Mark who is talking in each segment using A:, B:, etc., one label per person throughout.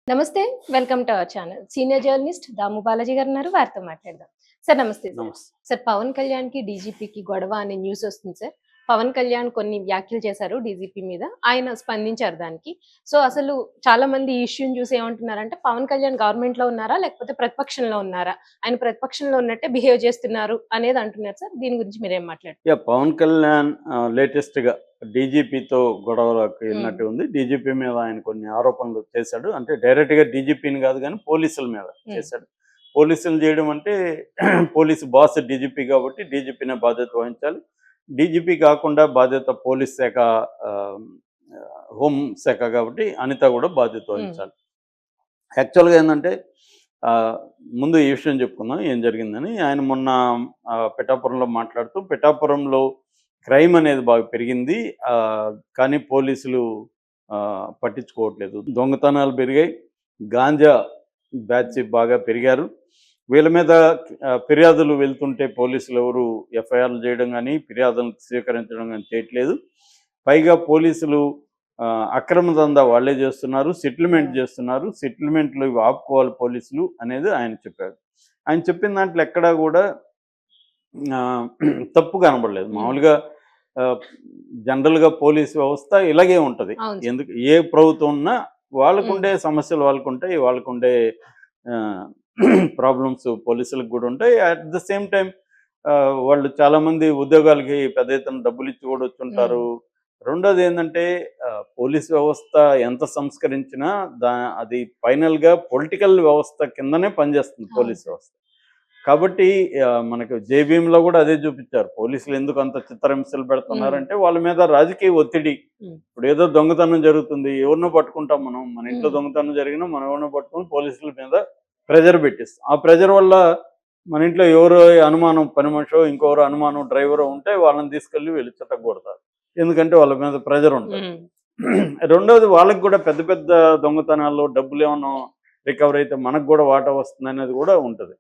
A: నమస్తే. Welcome to our channel. Senior journalist Damu Balaji గారున్నారు. వారితో మాట్లాడదాం. సార్ నమస్తే సార్.
B: నమస్తే.
A: సార్ పవన్ కళ్యాణ్‌కి, డీజీపీకి గొడవ అనే న్యూస్ వస్తుంది సార్. పవన్ కళ్యాణ్ కొన్ని వ్యాఖ్యలు చేశారు డీజీపీ మీద. ఆయన స్పందించారు దానికి. సో, అసలు చాలా మంది ఈ ఇష్యూని చూసి ఏమంటున్నారంటే పవన్ కళ్యాణ్ గవర్నమెంట్‌లో ఉన్నారా? లేకపోతే ప్రతిపక్షంలో ఉన్నారా? ఆయన ప్రతిపక్షంలో ఉన్నట్టే బిహేవ్ చేస్తున్నారు అనేది అంటున్నారు సార్. దీని గురించి మీరేం మాట్లాడతారు?
B: పవన్ కళ్యాణ్ లేటెస్ట్‌గా డీజీపీతో గొడవలోకి
A: హ్మ్.
B: వెళ్ళినట్టు ఉంది. డీజీపీ మీద ఆయన కొన్ని ఆరోపణలు చేశాడు. అంటే డైరెక్ట్‌గా డీజీపీని కాదు గానీ పోలీసుల మీద చేశాడు. పోలీసులు చేయడం అంటే పోలీసు బాస్ డీజీపీ కాబట్టి డీజీపీనే బాధ్యత వహించాలి. డీజీపీ కాకుండా బాధ్యత పోలీస్ శాఖ, ఆహ్, హోం శాఖ కాబట్టి అనిత కూడా బాధ్యత
A: హ్మ్.
B: వహించాలి. యాక్చువల్‌గా ఏందంటే ముందు ఈ విషయం చెప్పుకుందాం ఏం జరిగిందని. ఆయన మొన్న పిఠాపురంలో మాట్లాడుతూ పిఠాపురంలో క్రైమ్ అనేది బాగా పెరిగింది. కానీ పోలీసులు పట్టించుకోవట్లేదు. దొంగతనాలు పెరిగాయి. గాంజా బ్యాచ్ బాగా పెరిగారు. వీళ్ళ మీద ఫిర్యాదులు వెళ్తుంటే పోలీసులు ఎవరు ఎఫ్ఐఆర్లు చేయడం కానీ, ఫిర్యాదులను స్వీకరించడం కానీ చేయట్లేదు. పైగా పోలీసులు అక్రమ దందా వాళ్ళే చేస్తున్నారు. సెటిల్మెంట్ చేస్తున్నారు. సెటిల్మెంట్లు ఇవి ఆపుకోవాలి పోలీసులు అనేది ఆయన చెప్పారు. ఆయన చెప్పిన దాంట్లో ఎక్కడా కూడా తప్పు కనబడలేదు. మామూలుగా జనరల్‌గా పోలీస్ వ్యవస్థ ఇలాగే ఉంటది.
A: అవును సార్.
B: ఎందుకు ఏ ప్రభుత్వం ఉన్నా వాళ్ళకుండే సమస్యలు వాళ్ళకుంటాయి. వాళ్ళకుండే ఆహ్, ప్రాబ్లమ్స్ పోలీసులకు కూడా ఉంటాయి. అట్ ద సేమ్ టైమ్ వాళ్ళు చాలామంది ఉద్యోగాలకి పెద్ద ఎత్తున డబ్బులిచ్చి కూడా వచ్చుంటారు. రెండోదేందంటే పోలీస్ వ్యవస్థ ఎంత సంస్కరించినా అది ఫైనల్‌గా పొలిటికల్ వ్యవస్థ కిందనే పనిచేస్తుంది
A: అవును
B: పోలీస్
A: సార్.
B: వ్యవస్థ. కాబట్టి మనకు 'జై భీమ్‌లో' కూడా అదే చూపిచ్చారు. పోలీసులు ఎందుకు అంత చిత్రహింసలు పెడుతున్నారంటే వాళ్ళ మీద రాజకీయ ఒత్తిడి. ఇప్పుడు ఏదో దొంగతనం జరుగుతుంది. ఎవరినో పట్టుకుంటాం మనం. మన ఇంట్లో దొంగతనం జరిగినా మనం ఎవరినో పట్టుకొని పోలీసుల మీద ప్రెషర్ పెట్టిస్తాం. ఆ ప్రెషర్ వల్ల మన ఇంట్లో ఎవరో అనుమానం పని మనిషో, ఇంకెవరో అనుమానం డ్రైవరో ఉంటే వాళ్ళని తీసుకెళ్ళి వీళ్ళు చితక్కొడతారు. ఎందుకంటే వాళ్ళ మీద ప్రెషర్ ఉంటది. రెండోది వాళ్ళకి కూడా పెద్ద పెద్ద దొంగతనాల్లో డబ్బులేమన్నా రికవర్ అయితే మనకు కూడా వాటా వస్తుందనేది కూడా ఉంటది.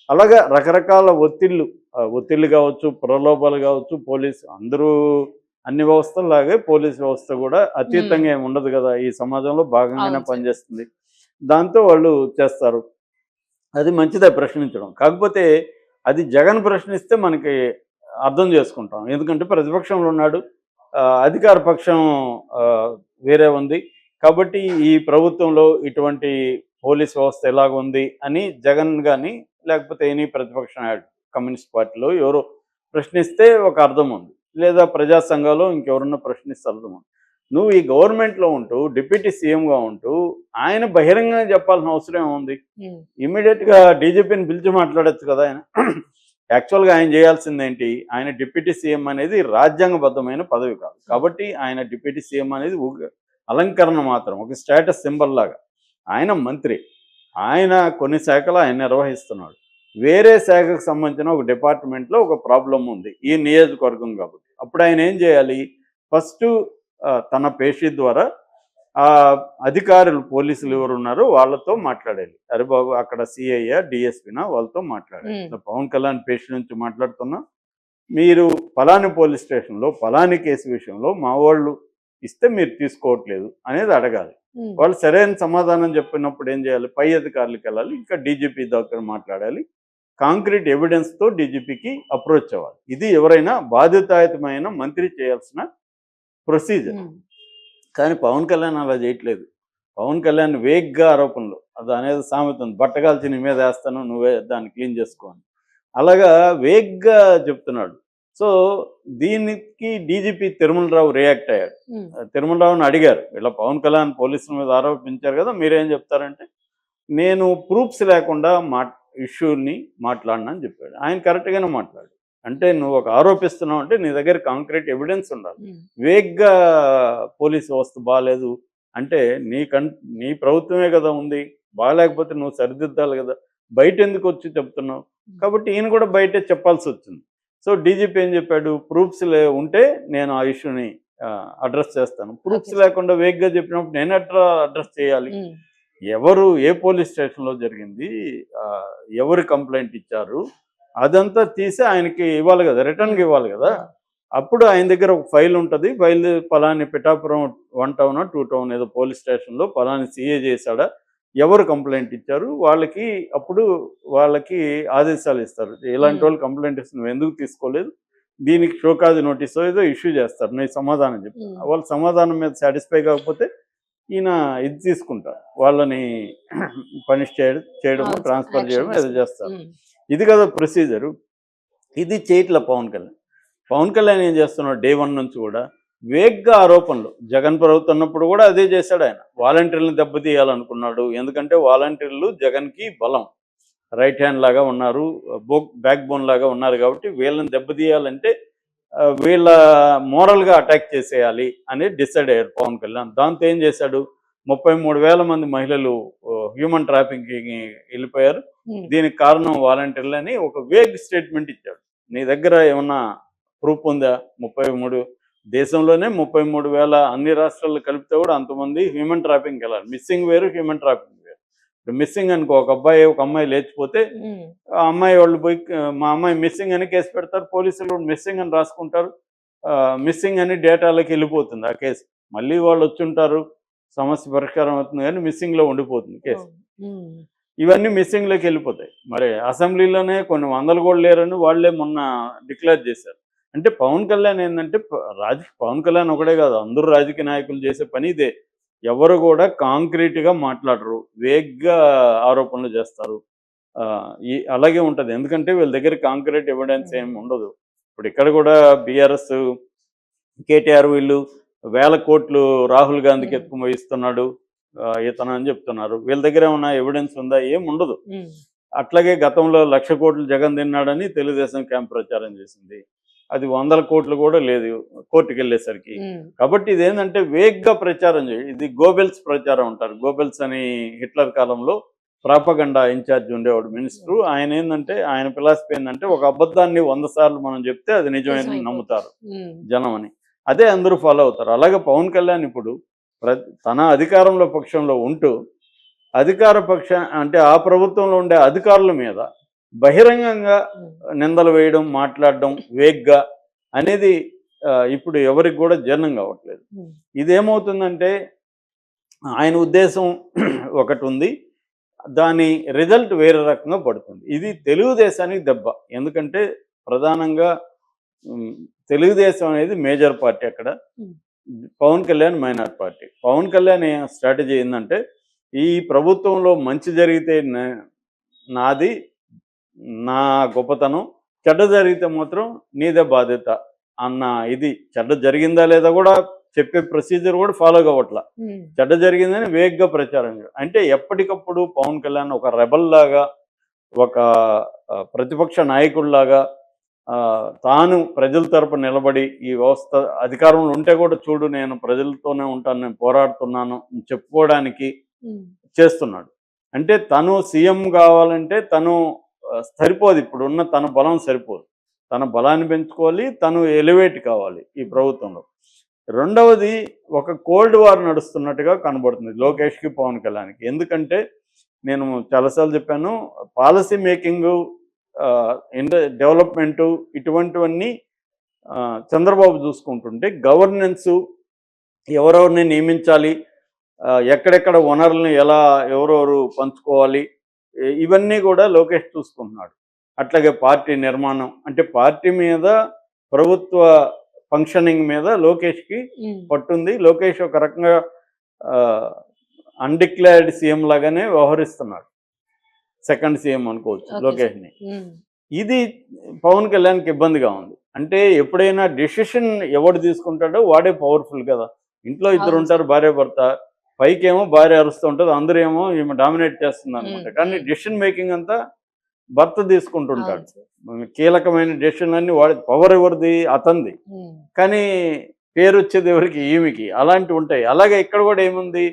B: అలాగా రకరకాల ఒత్తిళ్ళు కావచ్చు, ప్రలోభాలు కావచ్చు, పోలీసు అందరూ అన్ని వ్యవస్థల్లాగే పోలీస్ వ్యవస్థ కూడా అతీతంగా ఏమి ఉండదు కదా! ఈ సమాజంలో భాగంగానే
A: అవును సార్.
B: పనిచేస్తుంది. దాంతో వాళ్ళు చేస్తారు. అది మంచిదే ప్రశ్నించడం. కాకపోతే అది జగన్ ప్రశ్నిస్తే మనకి అర్థం చేసుకుంటాం. ఎందుకంటే ప్రతిపక్షంలో ఉన్నాడు. అధికార పక్షం ఆహ్, వేరే ఉంది. కాబట్టి ఈ ప్రభుత్వంలో ఇటువంటి పోలీస్ వ్యవస్థ ఎలాగుంది అని జగన్ గాని, లేకపోతే ఎనీ ప్రతిపక్ష నాయకుడు కమ్యూనిస్ట్ పార్టీలో ఎవరో ప్రశ్నిస్తే ఒక అర్థం ఉంది. లేదా ప్రజా సంఘాలో ఇంకెవరన్నా ప్రశ్నిస్తే అర్థం ఉంది. నువ్వు ఈ గవర్నమెంట్‌లో ఉంటూ, డిప్యూటీ సీఎంగా ఉంటూ, ఆయన బహిరంగంగా చెప్పాల్సిన అవసరం ఏముంది? ఇమ్మీడియేట్‌గా డీజీపీని పిలిచి మాట్లాడొచ్చు కదా ఆయన. యాక్చువల్‌గా ఆయన చేయాల్సిందేంటి? ఆయన డిప్యూటీ సీఎం అనేది రాజ్యాంగబద్ధమైన పదవి కాదు. కాబట్టి ఆయన డిప్యూటీ సీఎం అనేది అలంకరణ మాత్రం. ఒక స్టేటస్ సింబల్ లాగా. ఆయన మంత్రి. ఆయన కొన్ని శాఖలు ఆయన నిర్వహిస్తున్నాడు. వేరే శాఖకు సంబంధించిన ఒక డిపార్ట్మెంట్‌లో ఒక ప్రాబ్లమ్ ఉంది. ఈ నియోజకవర్గం కాబట్టి. అప్పుడు ఆయన ఏం చేయాలి? ఫస్టు తన పేషీ ద్వారా అధికారులు పోలీసులు ఎవరున్నారో వాళ్ళతో మాట్లాడాలి. అరే బాబు అక్కడ సీఐయా, డీఎస్పీనా వాళ్ళతో మాట్లాడాలి. పవన్ కళ్యాణ్ పేషీ నుంచి మాట్లాడుతున్నా. మీరు పలాని పోలీస్ స్టేషన్‌లో పలాని కేసు విషయంలో మా వాళ్ళు ఇస్తే మీరు తీసుకోవట్లేదు అనేది అడగాలి. వాళ్ళు సరైన సమాధానం చెప్పినప్పుడు ఏం చేయాలి? పై అధికారులకు వెళ్ళాలి. ఇంకా డీజీపీ దగ్గర మాట్లాడాలి. కాంక్రీట్ ఎవిడెన్స్‌తో డీజీపీకి అప్రోచ్ అవ్వాలి. ఇది ఎవరైనా బాధ్యతాయుతమైన మంత్రి చేయాల్సిన ప్రొసీజర్. కానీ పవన్ కళ్యాణ్ అలా చేయట్లేదు. పవన్ కళ్యాణ్ వేగ్గా ఆరోపణలు. అది అనేది సామెత ఉంది. బట్టగాల్చి నీ మీద వేస్తాను నువ్వే దాన్ని క్లీన్ చేసుకో అని. అలాగా వేగ్గా చెప్తున్నాడు. సో దీనికి డీజీపీ తిరుమలరావు రియాక్ట్ అయ్యాడు. తిరుమలరావుని అడిగారు. ఇలా పవన్ కళ్యాణ్ పోలీసుల మీద ఆరోపించారు కదా! మీరేం చెప్తారంటే, నేను ప్రూఫ్స్ లేకుండా ఇష్యూని మాట్లాడనని చెప్పాడు. ఆయన కరెక్ట్‌గానే మాట్లాడాడు. అంటే నువ్వు ఒక ఆరోపిస్తున్నావు అంటే నీ దగ్గర కాంక్రీట్ ఎవిడెన్స్ ఉండాలి. వేగ్గా పోలీస్ వ్యవస్థ బాలేదు అంటే నీ ప్రభుత్వమే కదా ఉంది. బాలేకపోతే నువ్వు సరిదిద్దాలి కదా! బయటెందుకు వచ్చి చెప్తున్నావు? కాబట్టి ఈయన కూడా బయటే చెప్పాల్సొచ్చింది. సో డీజీపీ ఏం చెప్పాడు? ప్రూఫ్స్ ఉంటే నేను ఆ ఇష్యూని అడ్రెస్ చేస్తాను. ప్రూఫ్స్ లేకుండా వేగ్గా చెప్పినప్పుడు నేను ఎట్లా అడ్రెస్ చేయాలి? ఎవరు ఏ పోలీస్ స్టేషన్‌లో జరిగింది? ఎవరు కంప్లెయింట్ ఇచ్చారు? అదంతా తీసి ఆయనకి ఇవ్వాలి కదా! రిటర్న్‌గా ఇవ్వాలి కదా! అప్పుడు ఆయన దగ్గర ఒక ఫైల్ ఉంటది. ఫైల్ పలాని పిఠాపురం 1 టౌనో, 2 టౌన్ ఏదో పోలీస్ స్టేషన్‌లో పలాని సీఏ చేశాడా? ఎవరు కంప్లైంట్ ఇచ్చారు వాళ్ళకి అప్పుడు వాళ్ళకి ఆదేశాలు ఇస్తారు. ఇలాంటి వాళ్ళు కంప్లైంట్ ఇస్తే నువ్వు ఎందుకు తీసుకోలేదు, దీనికి షోకాజ్ నోటీస్ ఏదో ఇష్యూ చేస్తారు, నేను సమాధానం చెప్పి వాళ్ళు సమాధానం మీద సాటిస్ఫై కాకపోతే ఈయన ఇది తీసుకుంటారు, వాళ్ళని పనిష్ చేయడము ట్రాన్స్ఫర్ చేయడం ఏదో చేస్తారు. ఇది కదా ప్రొసీజరు. ఇది చేయట్లే పవన్ కళ్యాణ్ ఏం చేస్తున్నాడు డే 1 నుంచి కూడా వేగ్గా ఆరోపణలు. జగన్ ప్రభుత్వం ఉన్నప్పుడు కూడా అదే చేశాడు ఆయన, వాలంటీర్లను దెబ్బతీయాలనుకున్నాడు. ఎందుకంటే వాలంటీర్లు జగన్కి బలం, రైట్ హ్యాండ్ లాగా ఉన్నారు, బ్యాక్ బోన్ లాగా ఉన్నారు కాబట్టి వీళ్ళని దెబ్బతీయాలంటే వీళ్ళ మోరల్గా అటాక్ చేసేయాలి అనేది డిసైడ్ అయ్యారు పవన్ కళ్యాణ్. దాంతో ఏం చేశాడు, 33,000 మంది మహిళలు హ్యూమన్ ట్రాఫికింగ్కి వెళ్ళిపోయారు, దీనికి కారణం వాలంటీర్లు అని ఒక వేగ్ స్టేట్మెంట్ ఇచ్చాడు. నీ దగ్గర ఏమన్నా ప్రూఫ్ ఉందా? 33 దేశంలోనే 33,000 అన్ని రాష్ట్రాల్లో కలిపితే కూడా అంతమంది హ్యూమన్ ట్రాఫికింగ్కి వెళ్ళాలి. మిస్సింగ్ వేరు, హ్యూమన్ ట్రాఫికింగ్ వేరు. ఇప్పుడు మిస్సింగ్ అనుకో, ఒక అమ్మాయి లేచిపోతే ఆ అమ్మాయి వాళ్ళు పోయి మా అమ్మాయి మిస్సింగ్ అని కేసు పెడతారు, పోలీసులు మిస్సింగ్ అని రాసుకుంటారు, మిస్సింగ్ అని డేటాలోకి వెళ్ళిపోతుంది ఆ కేసు. మళ్ళీ వాళ్ళు వచ్చి ఉంటారు, సమస్య పరిష్కారం అవుతుంది, కానీ మిస్సింగ్లో ఉండిపోతుంది కేసు. ఇవన్నీ మిస్సింగ్లోకి వెళ్ళిపోతాయి. మరి అసెంబ్లీలోనే కొన్ని వందలు కూడా లేరని వాళ్ళే మొన్న డిక్లేర్ చేశారు. అంటే పవన్ కళ్యాణ్ ఏంటంటే పవన్ కళ్యాణ్ ఒకటే కాదు, అందరూ రాజకీయ నాయకులు చేసే పని ఇదే. ఎవరు కూడా కాంక్రీట్గా మాట్లాడరు, వేగ్గా ఆరోపణలు చేస్తారు. అలాగే ఉంటుంది, ఎందుకంటే వీళ్ళ దగ్గర కాంక్రీట్ ఎవిడెన్స్ ఏమి ఉండదు. ఇప్పుడు ఇక్కడ కూడా బీఆర్ఎస్ కేటీఆర్ వీళ్ళు 1,000 కోట్లు రాహుల్ గాంధీకి ఎత్తుకుపోయి ఇస్తున్నాడు ఇతను అని చెప్తున్నారు. వీళ్ళ దగ్గర ఏమన్నా ఎవిడెన్స్ ఉందా? ఏం ఉండదు. అట్లాగే గతంలో 1,00,000 కోట్లు జగన్ తిన్నాడని తెలుగుదేశం క్యాంప్ ప్రచారం చేసింది, అది 100 కోట్లు కూడా లేదు కోర్టుకు వెళ్ళేసరికి. కాబట్టి ఇదేంటంటే వేగ్గా ప్రచారం ఇది గోబెల్స్ ప్రచారం అంటారు. గోబెల్స్ అని హిట్లర్ కాలంలో ప్రాపగండా ఇన్ఛార్జ్ ఉండేవాడు మినిస్టరు. ఆయన ఏంటంటే ఆయన ఫిలాసఫీ ఏంటంటే ఒక అబద్ధాన్ని 100 సార్లు మనం చెప్తే అది నిజమైన నమ్ముతారు జనం అని. అదే అందరూ ఫాలో అవుతారు. అలాగే పవన్ కళ్యాణ్ ఇప్పుడు తన అధికారంలో పక్షంలో ఉంటూ అధికార అంటే ఆ ప్రభుత్వంలో ఉండే అధికారుల మీద బహిరంగంగా నిందలు వేయడం, మాట్లాడడం వేగ్గా అనేది ఇప్పుడు ఎవరికి కూడా జీర్ణం కావట్లేదు. ఇదేమవుతుందంటే ఆయన ఉద్దేశం ఒకటి ఉంది, దాని రిజల్ట్ వేరే రకంగా పడుతుంది. ఇది తెలుగుదేశానికి దెబ్బ. ఎందుకంటే ప్రధానంగా తెలుగుదేశం అనేది మేజర్ పార్టీ, అక్కడ Pawan Kalyan minor party. Pawan Kalyan strategy ఏంటంటే ఈ ప్రభుత్వంలో మంచి జరిగితే నాది, నా గొప్పతనం, చెడ్డ జరిగితే మాత్రం నీదే బాధ్యత అన్న ఇది. చెడ్డ జరిగిందా లేదా కూడా చెప్పే ప్రొసీజర్ కూడా ఫాలో కావట్లా. చెడ్డ జరిగిందని వేగ్గా ప్రచారం అంటే ఎప్పటికప్పుడు పవన్ కళ్యాణ్ ఒక రెబల్ లాగా, ఒక ప్రతిపక్ష నాయకుడిలాగా తాను ప్రజల తరపు నిలబడి ఈ వ్యవస్థ అధికారంలో ఉంటే కూడా చూడు నేను ప్రజలతోనే ఉంటాను, నేను పోరాడుతున్నాను చెప్పుకోవడానికి చేస్తున్నాడు. అంటే తను సీఎం కావాలంటే తను సరిపోదు, ఇప్పుడున్న తన బలం సరిపోదు, తన బలాన్ని పెంచుకోవాలి, తను ఎలివేట్ కావాలి ఈ ప్రభుత్వంలో. రెండవది ఒక కోల్డ్ వార్ నడుస్తున్నట్టుగా కనబడుతుంది లోకేష్కి పవన్ కళ్యాణ్కి. ఎందుకంటే నేను చాలాసార్లు చెప్పాను, పాలసీ మేకింగు, డెవలప్మెంటు ఇటువంటివన్నీ చంద్రబాబు చూసుకుంటుంటే గవర్నెన్సు, ఎవరెవరిని నియమించాలి, ఎక్కడెక్కడ వనరుల్ని ఎలా ఎవరెవరు పంచుకోవాలి, ఇవన్నీ కూడా లోకేష్ చూసుకుంటున్నాడు. అట్లాగే పార్టీ నిర్మాణం, అంటే పార్టీ మీద, ప్రభుత్వ ఫంక్షనింగ్ మీద లోకేష్కి పట్టుంది. లోకేష్ ఒక రకంగా అన్డిక్లేర్డ్ సీఎం లాగానే వ్యవహరిస్తున్నాడు, సెకండ్ సీఎం అనుకోవచ్చు లోకేష్ని. ఇది పవన్ కళ్యాణ్కి ఇబ్బందిగా ఉంది. అంటే ఎప్పుడైనా డెసిషన్ ఎవడు తీసుకుంటాడో వాడే పవర్ఫుల్ కదా. ఇంట్లో ఇద్దరు ఉంటారు, భార్య భర్త, పైకేమో భార్య అరుస్తూ ఉంటుంది, అందరూ ఏమో ఈమె డామినేట్ చేస్తుంది అనమాట. కానీ డెసిషన్ మేకింగ్ అంతా భర్త తీసుకుంటుంటాడు. కీలకమైన డెసిషన్ అన్ని వాడి, పవర్ ఎవరిది? అతనిది, కానీ పేరు వచ్చేది ఎవరికి? ఈమెకి. అలాంటివి ఉంటాయి. అలాగే ఇక్కడ కూడా ఏముంది,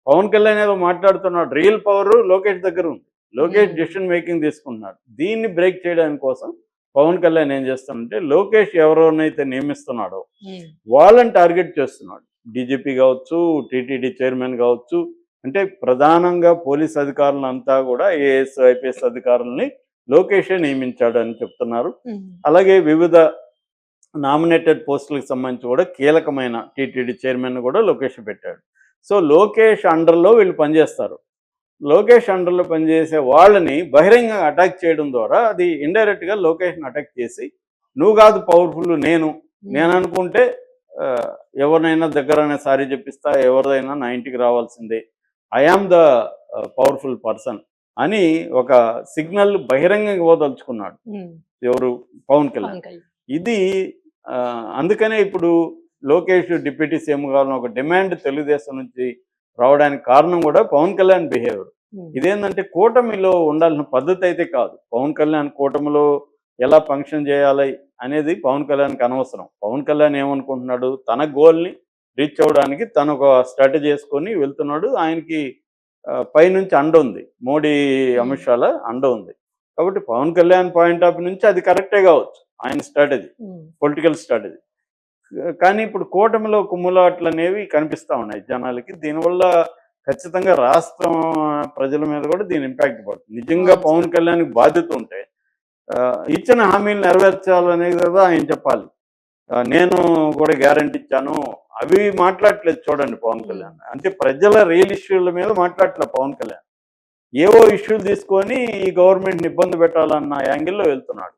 B: పవన్ కళ్యాణ్ ఏదో మాట్లాడుతున్నాడు, రియల్ పవర్ లోకేష్ దగ్గర ఉంది, లోకేష్ డెసిషన్ మేకింగ్ తీసుకుంటున్నాడు. దీన్ని బ్రేక్ చేయడానికి కోసం పవన్ కళ్యాణ్ ఏం చేస్తాడంటే లోకేష్ ఎవరెవరినైతే నియమిస్తున్నాడో వాళ్ళని టార్గెట్ చేస్తున్నాడు. డీజీపీ కావచ్చు, టీటీడీ చైర్మన్ కావచ్చు, అంటే ప్రధానంగా పోలీస్ అధికారులంతా కూడా ఏఎస్ ఐపీఎస్ అధికారులని లోకేషే నియమించాడు అని చెప్తున్నారు. అలాగే వివిధ నామినేటెడ్ పోస్టులకు సంబంధించి కూడా కీలకమైన టీటీడీ చైర్మన్ కూడా లోకేష్ పెట్టాడు. సో లోకేష్ అండర్లో వీళ్ళు పనిచేస్తారు. లోకేష్ అండర్లో పనిచేసే వాళ్ళని బహిరంగంగా అటాక్ చేయడం ద్వారా అది ఇండైరెక్ట్గా లోకేష్ని అటాక్ చేసి నువ్వు కాదు పవర్ఫుల్ నేను అనుకుంటే ఆ, ఎవరినైనా దగ్గరనే సారీ చెప్పిస్తా, ఎవరిదైనా నా ఇంటికి రావాల్సిందే, I am the powerful person అని ఒక సిగ్నల్ బహిరంగంగా ఇవ్వదలుచుకున్నాడు ఎవరు, పవన్ కళ్యాణ్.
A: పవన్ కళ్యాణ్
B: ఇది ఆ, అందుకనే ఇప్పుడు లోకేష్ డిప్యూటీ సీఎం కావాలని ఒక డిమాండ్ తెలుగుదేశం నుంచి రావడానికి కారణం కూడా పవన్ కళ్యాణ్ బిహేవియర్. ఇదేంటంటే కూటమిలో ఉండాల్సిన పద్ధతి అయితే కాదు. పవన్ కళ్యాణ్ కూటమిలో ఎలా ఫంక్షన్ చేయాలి అనేది పవన్ కళ్యాణ్కి అనవసరం. పవన్ కళ్యాణ్ ఏమనుకుంటున్నాడు, తన గోల్ని రీచ్ అవ్వడానికి తను ఒక స్ట్రాటజీ చేసుకొని వెళ్తున్నాడు. ఆయనకి పైనుంచి అండ ఉంది, మోడీ అమిత్ షాల అండ ఉంది. కాబట్టి పవన్ కళ్యాణ్ పాయింట్ ఆఫ్ నుంచి అది కరెక్టే కావచ్చు, ఆయన స్ట్రాటజీ, పొలిటికల్ స్ట్రాటజీ. కానీ ఇప్పుడు కూటమిలో కుమ్ములాట్లు అనేవి కనిపిస్తూ ఉన్నాయి జనాలకి. దీనివల్ల ఖచ్చితంగా రాష్ట్రం ప్రజల మీద కూడా దీని ఇంపాక్ట్ పడుతుంది. నిజంగా పవన్ కళ్యాణ్కి బాధ్యత ఉంటే ఇచ్చిన హామీలు నెరవేర్చాలనేది కదా ఆయన చెప్పాలి. నేను కూడా గ్యారంటీ ఇచ్చాను, అవి మాట్లాడట్లేదు చూడండి పవన్ కళ్యాణ్. అంటే ప్రజల రియల్ ఇష్యూల మీద మాట్లాడట్లేదు పవన్ కళ్యాణ్. ఏవో ఇష్యూలు తీసుకొని ఈ గవర్నమెంట్ని ఇబ్బంది పెట్టాలన్న యాంగిల్లో వెళ్తున్నాడు.